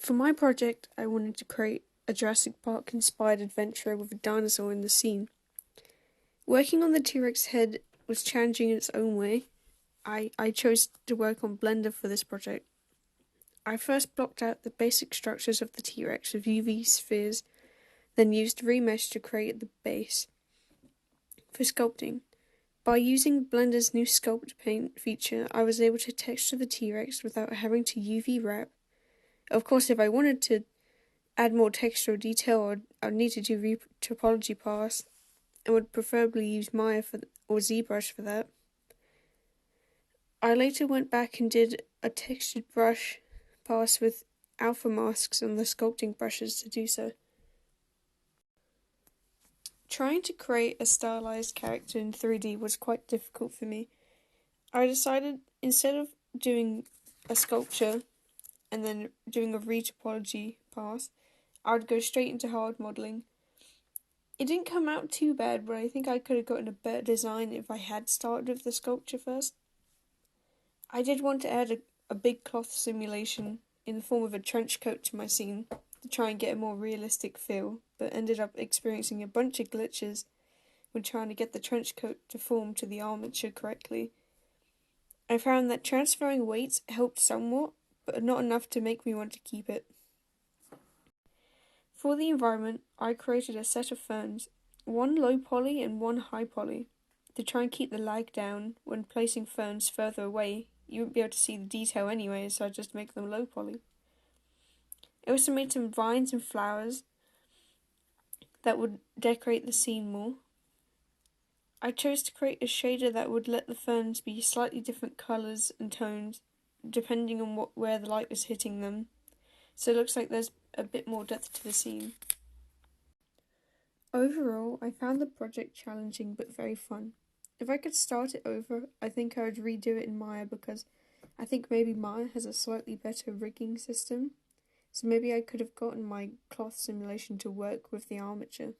For my project, I wanted to create a Jurassic Park inspired adventure with a dinosaur in the scene. Working on the T-Rex head was challenging in its own way. I chose to work on Blender for this project. I first blocked out the basic structures of the T-Rex with UV spheres, then used Remesh to create the base. For sculpting, by using Blender's new Sculpt Paint feature, I was able to texture the T-Rex without having to UV wrap. Of course, if I wanted to add more texture or detail, I'd need to do topology pass, and would preferably use Maya or ZBrush for that. I later went back and did a textured brush pass with alpha masks on the sculpting brushes to do so. Trying to create a stylized character in 3D was quite difficult for me. I decided instead of doing a sculpture and then doing a retopology pass, I would go straight into hard modelling. It didn't come out too bad, but I think I could have gotten a better design if I had started with the sculpture first. I did want to add a big cloth simulation in the form of a trench coat to my scene to try and get a more realistic feel, but ended up experiencing a bunch of glitches when trying to get the trench coat to form to the armature correctly. I found that transferring weights helped somewhat, but not enough to make me want to keep it. For the environment, I created a set of ferns, one low poly and one high poly, to try and keep the lag down. When placing ferns further away, you wouldn't be able to see the detail anyway, so I just make them low poly. I also made some vines and flowers that would decorate the scene more. I chose to create a shader that would let the ferns be slightly different colours and tones, depending on where the light was hitting them, so it looks like there's a bit more depth to the scene. Overall, I found the project challenging but very fun. If I could start it over, I think I would redo it in Maya because I think maybe Maya has a slightly better rigging system, so maybe I could have gotten my cloth simulation to work with the armature.